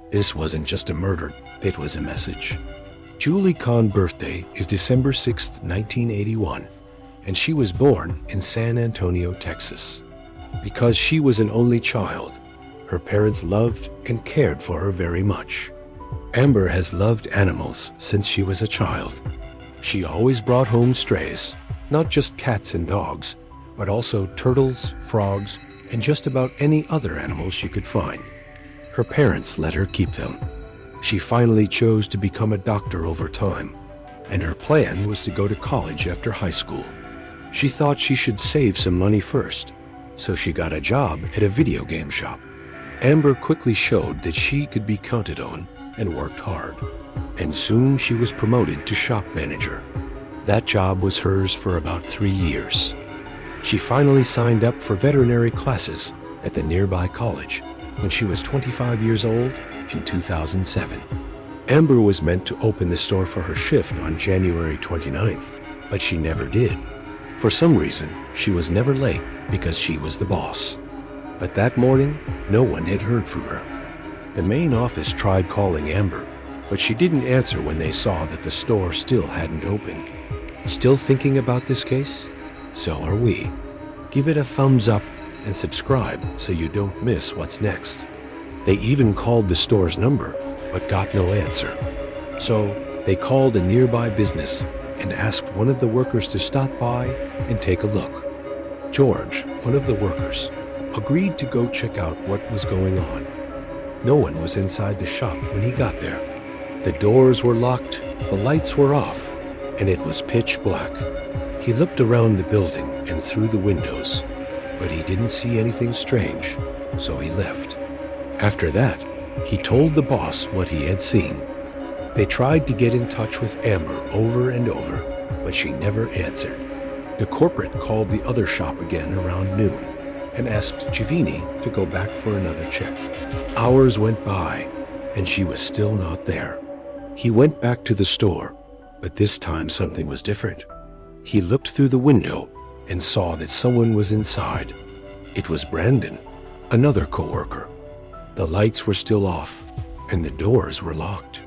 This wasn't just a murder, it was a message. Julie Kahn's birthday is December 6, 1981, and she was born in San Antonio, Texas. Because she was an only child, her parents loved and cared for her very much. Amber has loved animals since she was a child. She always brought home strays, not just cats and dogs, but also turtles, frogs, and just about any other animals she could find. Her parents let her keep them. She finally chose to become a doctor over time, and her plan was to go to college after high school. She thought she should save some money first, so she got a job at a video game shop. Amber quickly showed that she could be counted on and worked hard, and soon she was promoted to shop manager. That job was hers for about 3 years. She finally signed up for veterinary classes at the nearby college when she was 25 years old in 2007. Amber was meant to open the store for her shift on January 29th, but she never did. For some reason, she was never late because she was the boss. But that morning, no one had heard from her. The main office tried calling Amber, but she didn't answer when they saw that the store still hadn't opened. Still thinking about this case? So are we. Give it a thumbs up and subscribe so you don't miss what's next. They even called the store's number, but got no answer. So they called a nearby business and asked one of the workers to stop by and take a look. George, one of the workers, agreed to go check out what was going on. No one was inside the shop when he got there. The doors were locked, the lights were off, and it was pitch black. He looked around the building and through the windows, but he didn't see anything strange, so he left. After that, he told the boss what he had seen. They tried to get in touch with Amber over and over, but she never answered. The corporate called the other shop again around noon and asked Giovanni to go back for another check. Hours went by, and she was still not there. He went back to the store, but this time something was different. He looked through the window and saw that someone was inside. It was Brandon, another coworker. The lights were still off, and the doors were locked.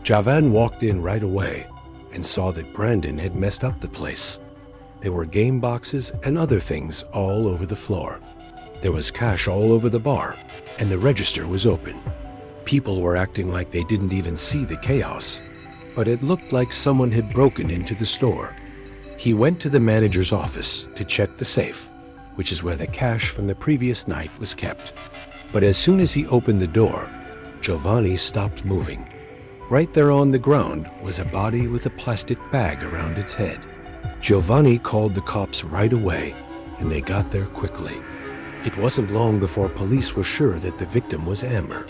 Javan walked in right away and saw that Brandon had messed up the place. There were game boxes and other things all over the floor. There was cash all over the bar, and the register was open. People were acting like they didn't even see the chaos, but it looked like someone had broken into the store. He went to the manager's office to check the safe, which is where the cash from the previous night was kept. But as soon as he opened the door, Giovanni stopped moving. Right there on the ground was a body with a plastic bag around its head. Giovanni called the cops right away, and they got there quickly. It wasn't long before police were sure that the victim was Amber.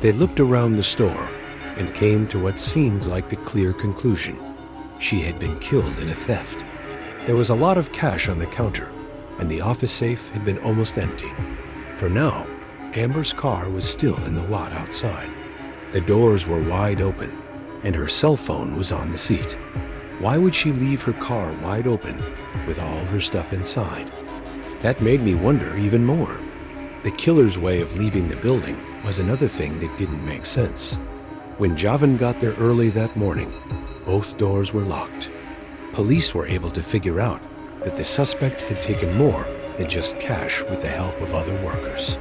They looked around the store and came to what seemed like the clear conclusion. She had been killed in a theft. There was a lot of cash on the counter, and the office safe had been almost empty. For now, Amber's car was still in the lot outside. The doors were wide open, and her cell phone was on the seat. Why would she leave her car wide open with all her stuff inside? That made me wonder even more. The killer's way of leaving the building was another thing that didn't make sense. When Javan got there early that morning, both doors were locked. Police were able to figure out that the suspect had taken more than just cash with the help of other workers.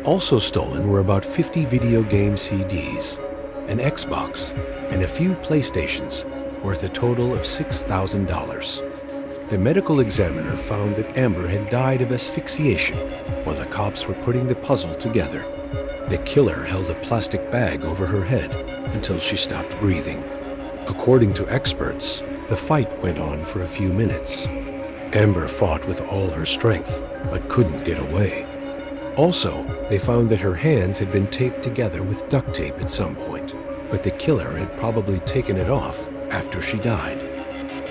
Also stolen were about 50 video game CDs, an Xbox, and a few PlayStations, worth a total of $6,000. The medical examiner found that Amber had died of asphyxiation while the cops were putting the puzzle together. The killer held a plastic bag over her head until she stopped breathing. According to experts, the fight went on for a few minutes. Amber fought with all her strength, but couldn't get away. Also, they found that her hands had been taped together with duct tape at some point, but the killer had probably taken it off after she died.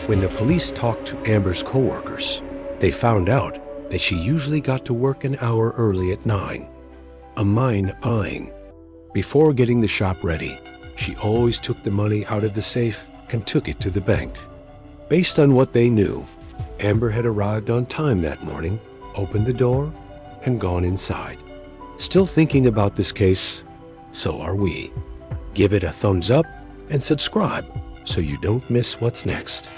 When the police talked to Amber's coworkers, they found out that she usually got to work an hour early at 9. A mind-eyeing. Before getting the shop ready, she always took the money out of the safe and took it to the bank. Based on what they knew, Amber had arrived on time that morning, opened the door, and gone inside. Still thinking about this case? so are we. Give it a thumbs up and subscribe so you don't miss what's next.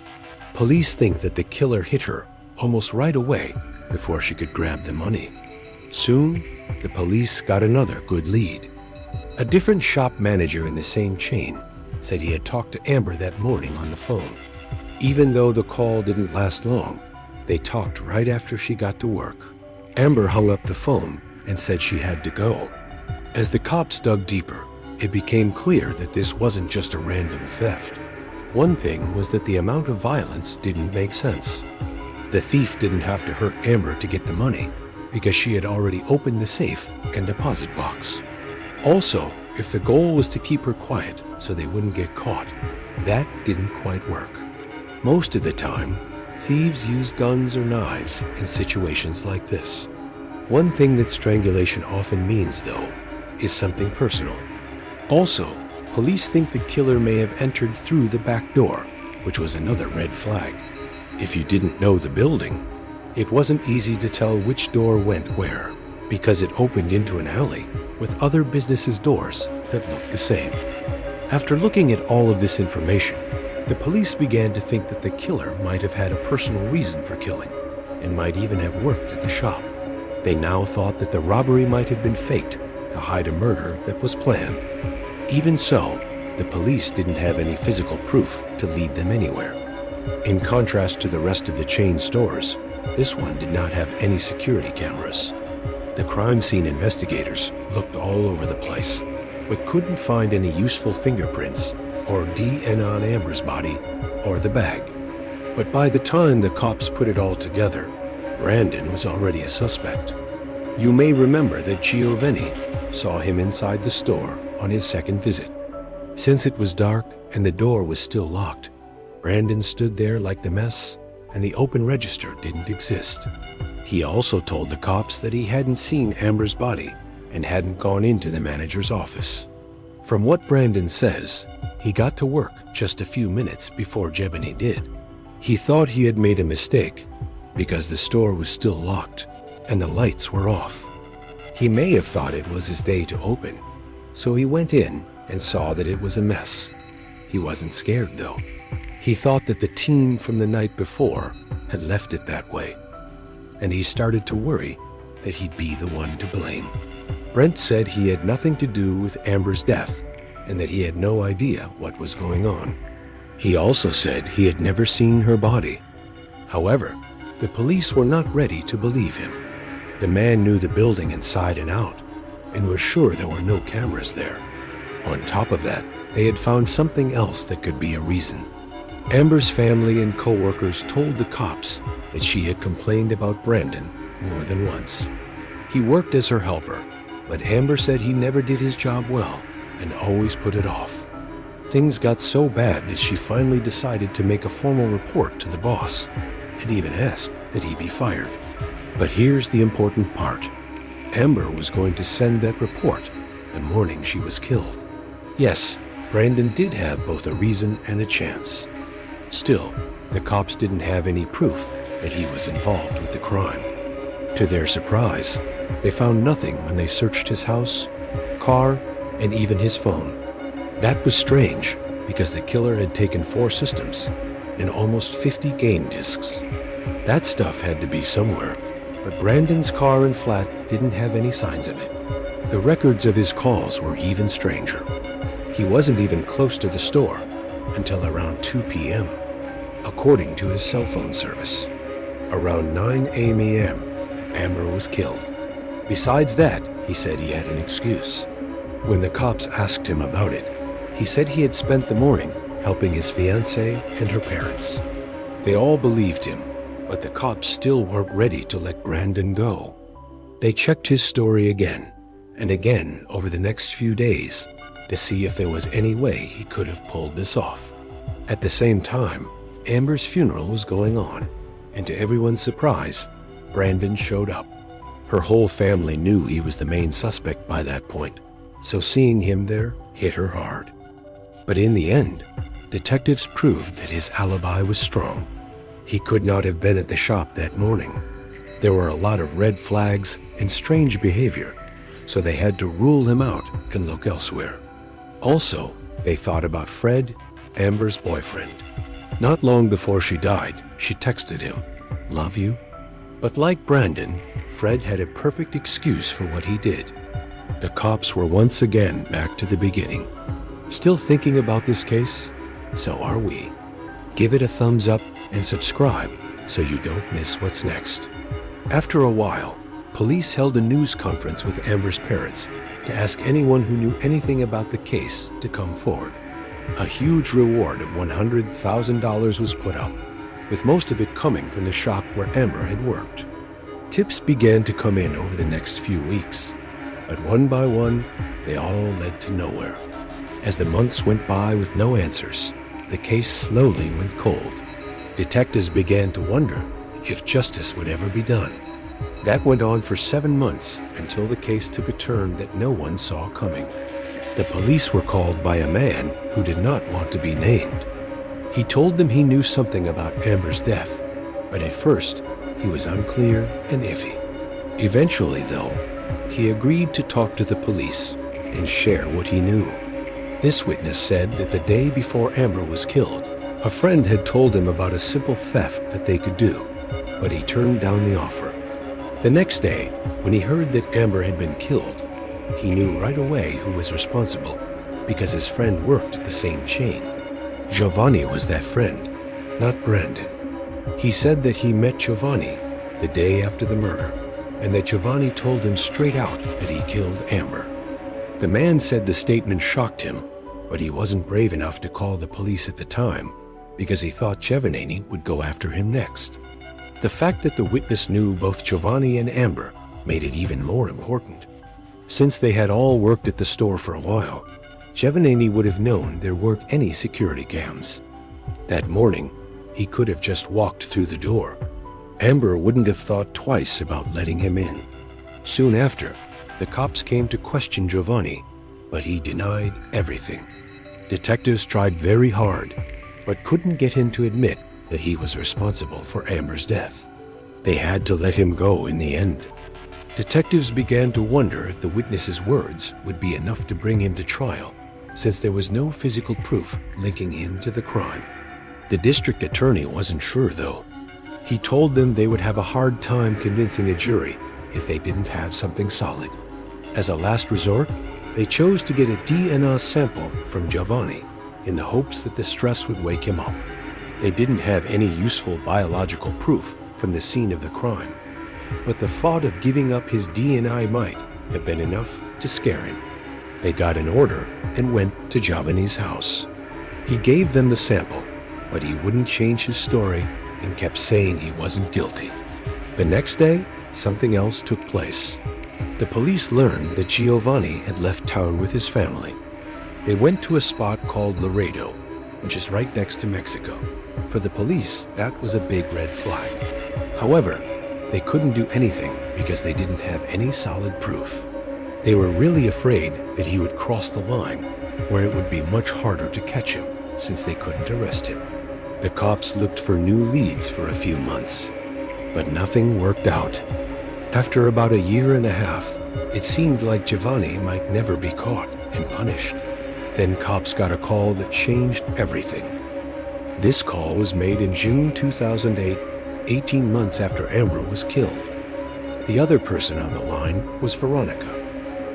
Police think that the killer hit her almost right away before she could grab the money. Soon, the police got another good lead. A different shop manager in the same chain said he had talked to Amber that morning on the phone. Even though the call didn't last long, they talked right after she got to work. Amber hung up the phone and said she had to go. As the cops dug deeper, it became clear that this wasn't just a random theft. One thing was that the amount of violence didn't make sense. The thief didn't have to hurt Amber to get the money because she had already opened the safe and deposit box. Also, if the goal was to keep her quiet so they wouldn't get caught, that didn't quite work. Most of the time, thieves use guns or knives in situations like this. One thing that strangulation often means, though, is something personal. Also, police think the killer may have entered through the back door, which was another red flag. If you didn't know the building, it wasn't easy to tell which door went where, because it opened into an alley with other businesses' doors that looked the same. After looking at all of this information, the police began to think that the killer might have had a personal reason for killing, and might even have worked at the shop. They now thought that the robbery might have been faked to hide a murder that was planned. Even so, the police didn't have any physical proof to lead them anywhere. In contrast to the rest of the chain stores, this one did not have any security cameras. The crime scene investigators looked all over the place, but couldn't find any useful fingerprints or DNA on Amber's body or the bag. But by the time the cops put it all together, Brandon was already a suspect. You may remember that Giovanni saw him inside the store on his second visit. Since it was dark and the door was still locked, Brandon stood there like the mess, and the open register didn't exist. He also told the cops that he hadn't seen Amber's body and hadn't gone into the manager's office. From what Brandon says, he got to work just a few minutes before Giovanni did. He thought he had made a mistake because the store was still locked and the lights were off. He may have thought it was his day to open, so he went in and saw that it was a mess. He wasn't scared, though. He thought that the team from the night before had left it that way, and he started to worry that he'd be the one to blame. Brent said he had nothing to do with Amber's death and that he had no idea what was going on. He also said he had never seen her body. However, the police were not ready to believe him. The man knew the building inside and out and was sure there were no cameras there. On top of that, they had found something else that could be a reason. Amber's family and co-workers told the cops that she had complained about Brandon more than once. He worked as her helper, but Amber said he never did his job well and always put it off. Things got so bad that she finally decided to make a formal report to the boss and even asked that he be fired. But here's the important part. Amber was going to send that report the morning she was killed. Yes, Brandon did have both a reason and a chance. Still, the cops didn't have any proof that he was involved with the crime. To their surprise, they found nothing when they searched his house, car, and even his phone. That was strange because the killer had taken 4 systems and almost 50 game disks. That stuff had to be somewhere, but Brandon's car and flat didn't have any signs of it. The records of his calls were even stranger. He wasn't even close to the store until around 2 p.m., according to his cell phone service. Around 9 a.m., Amber was killed. Besides that, he said he had an excuse. When the cops asked him about it, he said he had spent the morning helping his fiancée and her parents. They all believed him, but the cops still weren't ready to let Brandon go. They checked his story again and again over the next few days to see if there was any way he could have pulled this off. At the same time, Amber's funeral was going on, and to everyone's surprise, Brandon showed up. Her whole family knew he was the main suspect by that point, so seeing him there hit her hard. But in the end, detectives proved that his alibi was strong. He could not have been at the shop that morning. There were a lot of red flags and strange behavior, so they had to rule him out and look elsewhere. Also, they thought about Fred, Amber's boyfriend. Not long before she died, she texted him, "Love you." But like Brandon, Fred had a perfect excuse for what he did. The cops were once again back to the beginning. Still thinking about this case? So are we. Give it a thumbs up and subscribe so you don't miss what's next. After a while, police held a news conference with Amber's parents to ask anyone who knew anything about the case to come forward. A huge reward of $100,000 was put up, with most of it coming from the shop where Amber had worked. Tips began to come in over the next few weeks, but one by one, they all led to nowhere. As the months went by with no answers, the case slowly went cold. Detectives began to wonder if justice would ever be done. That went on for 7 months until the case took a turn that no one saw coming. The police were called by a man who did not want to be named. He told them he knew something about Amber's death, but at first he was unclear and iffy. Eventually, though, he agreed to talk to the police and share what he knew. This witness said that the day before Amber was killed, a friend had told him about a simple theft that they could do, but he turned down the offer. The next day, when he heard that Amber had been killed, he knew right away who was responsible because his friend worked at the same chain. Giovanni was that friend, not Brandon. He said that he met Giovanni the day after the murder and that Giovanni told him straight out that he killed Amber. The man said the statement shocked him, but he wasn't brave enough to call the police at the time because he thought Giovanni would go after him next. The fact that the witness knew both Giovanni and Amber made it even more important. Since they had all worked at the store for a while, Giovanni would have known there weren't any security cams. That morning, he could have just walked through the door. Amber wouldn't have thought twice about letting him in. Soon after, the cops came to question Giovanni, but he denied everything. Detectives tried very hard, but couldn't get him to admit that he was responsible for Amber's death. They had to let him go in the end. Detectives began to wonder if the witness's words would be enough to bring him to trial, since there was no physical proof linking him to the crime. The district attorney wasn't sure, though. He told them they would have a hard time convincing a jury if they didn't have something solid. As a last resort, they chose to get a DNA sample from Giovanni in the hopes that the stress would wake him up. They didn't have any useful biological proof from the scene of the crime, but the thought of giving up his DNA might have been enough to scare him. They got an order and went to Giovanni's house. He gave them the sample, but he wouldn't change his story and kept saying he wasn't guilty. The next day, something else took place. The police learned that Giovanni had left town with his family. They went to a spot called Laredo, which is right next to Mexico. For the police, that was a big red flag. However, they couldn't do anything because they didn't have any solid proof. They were really afraid that he would cross the line, where it would be much harder to catch him since they couldn't arrest him. The cops looked for new leads for a few months, but nothing worked out. After about 1.5 years, it seemed like Giovanni might never be caught and punished. Then cops got a call that changed everything. This call was made in June 2008, 18 months after Amber was killed. The other person on the line was Veronica.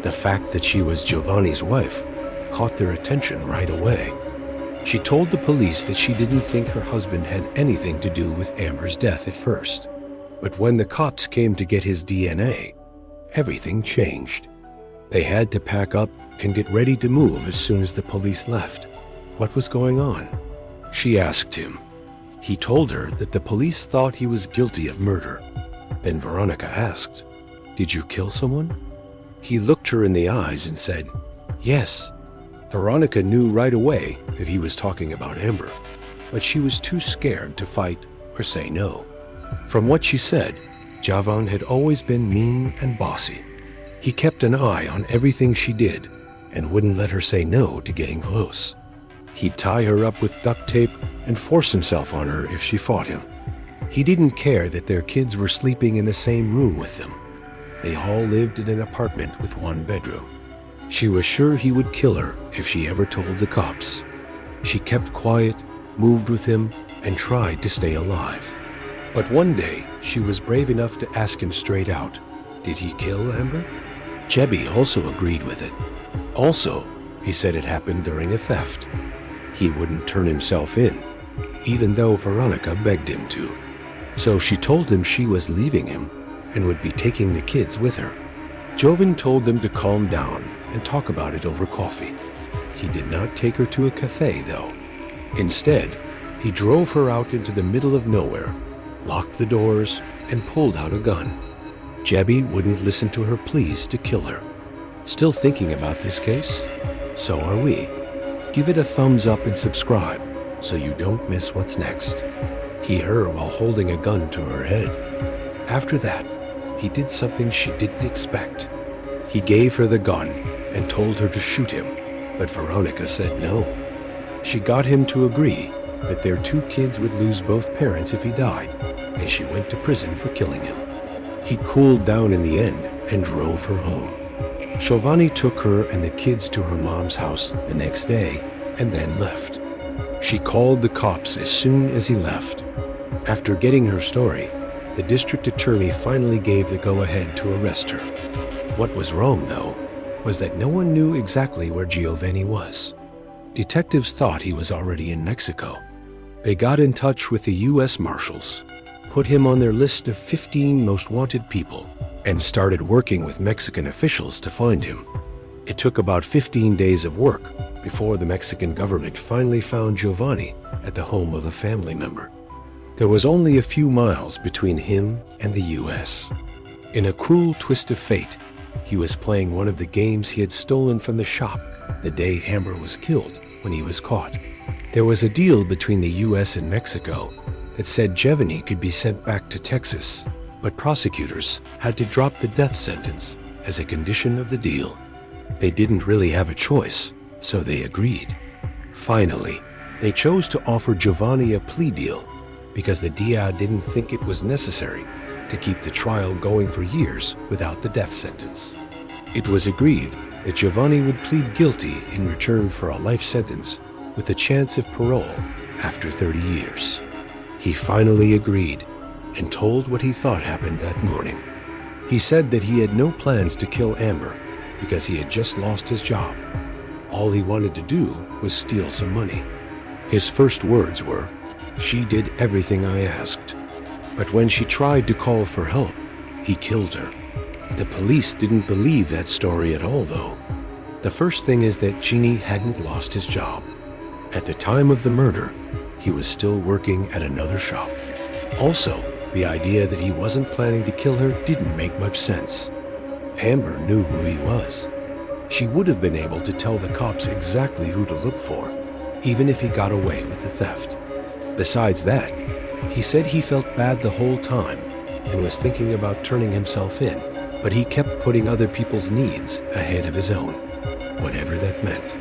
The fact that she was Giovanni's wife caught their attention right away. She told the police that she didn't think her husband had anything to do with Amber's death at first. But when the cops came to get his DNA, everything changed. They had to pack up and get ready to move as soon as the police left. What was going on? She asked him. He told her that the police thought he was guilty of murder. Then Veronica asked, "Did you kill someone?" He looked her in the eyes and said, "Yes." Veronica knew right away that he was talking about Amber, but she was too scared to fight or say no. From what she said, Javan had always been mean and bossy. He kept an eye on everything she did and wouldn't let her say no to getting close. He'd tie her up with duct tape and force himself on her if she fought him. He didn't care that their kids were sleeping in the same room with them. They all lived in an apartment with one bedroom. She was sure he would kill her if she ever told the cops. She kept quiet, moved with him, and tried to stay alive. But one day, she was brave enough to ask him straight out, did he kill Amber? Jebby also agreed with it. Also, he said it happened during a theft. He wouldn't turn himself in, even though Veronica begged him to. So she told him she was leaving him and would be taking the kids with her. Jovan told them to calm down and talk about it over coffee. He did not take her to a cafe, though. Instead, he drove her out into the middle of nowhere, locked the doors, and pulled out a gun. Jebby wouldn't listen to her pleas to kill her. Still thinking about this case? So are we. Give it a thumbs up and subscribe so you don't miss what's next. He her while holding a gun to her head. After that, he did something she didn't expect. He gave her the gun and told her to shoot him, but Veronica said no. She got him to agree that their two kids would lose both parents if he died, and she went to prison for killing him. He cooled down in the end and drove her home. Giovanni took her and the kids to her mom's house the next day and then left. She called the cops as soon as he left. After getting her story, the district attorney finally gave the go-ahead to arrest her. What was wrong, though, was that no one knew exactly where Giovanni was. Detectives thought he was already in Mexico. They got in touch with the U.S. Marshals, put him on their list of 15 most wanted people, and started working with Mexican officials to find him. It took about 15 days of work before the Mexican government finally found Giovanni at the home of a family member. There was only a few miles between him and the U.S. In a cruel twist of fate, he was playing one of the games he had stolen from the shop the day Amber was killed when he was caught. There was a deal between the U.S. and Mexico that said Giovanni could be sent back to Texas, but prosecutors had to drop the death sentence as a condition of the deal. They didn't really have a choice, so they agreed. Finally, they chose to offer Giovanni a plea deal because the DEA didn't think it was necessary to keep the trial going for years without the death sentence. It was agreed that Giovanni would plead guilty in return for a life sentence with a chance of parole after 30 years. He finally agreed and told what he thought happened that morning. He said that he had no plans to kill Amber because he had just lost his job. All he wanted to do was steal some money. His first words were, "She did everything I asked." But when she tried to call for help, he killed her. The police didn't believe that story at all, though. The first thing is that Genie hadn't lost his job. At the time of the murder, he was still working at another shop. Also, the idea that he wasn't planning to kill her didn't make much sense. Amber knew who he was. She would have been able to tell the cops exactly who to look for, even if he got away with the theft. Besides that, he said he felt bad the whole time and was thinking about turning himself in, but he kept putting other people's needs ahead of his own, whatever that meant.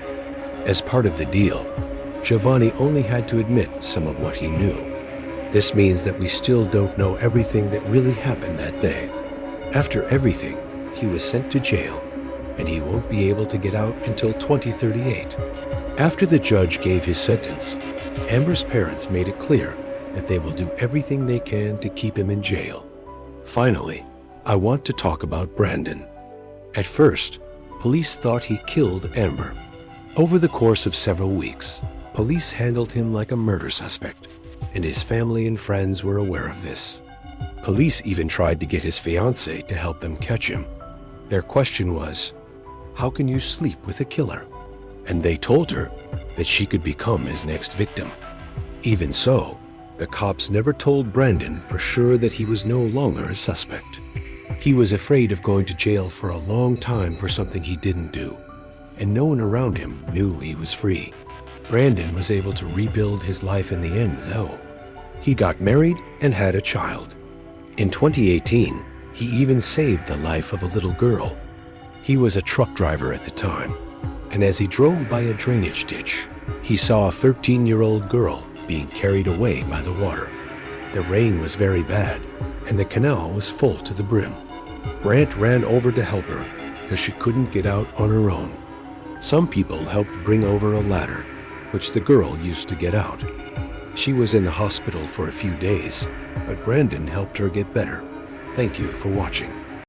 As part of the deal, Giovanni only had to admit some of what he knew. This means that we still don't know everything that really happened that day. After everything, he was sent to jail, and he won't be able to get out until 2038. After the judge gave his sentence, Amber's parents made it clear that they will do everything they can to keep him in jail. Finally, I want to talk about Brandon. At first, police thought he killed Amber. Over the course of several weeks, police handled him like a murder suspect, and his family and friends were aware of this. Police even tried to get his fiancée to help them catch him. Their question was, how can you sleep with a killer? And they told her that she could become his next victim. Even so, the cops never told Brandon for sure that he was no longer a suspect. He was afraid of going to jail for a long time for something he didn't do, and no one around him knew he was free. Brandon was able to rebuild his life in the end, though. He got married and had a child. In 2018, he even saved the life of a little girl. He was a truck driver at the time, and as he drove by a drainage ditch, he saw a 13-year-old girl being carried away by the water. The rain was very bad, and the canal was full to the brim. Brant ran over to help her because she couldn't get out on her own. Some people helped bring over a ladder, which the girl used to get out. She was in the hospital for a few days, but Brandon helped her get better. Thank you for watching.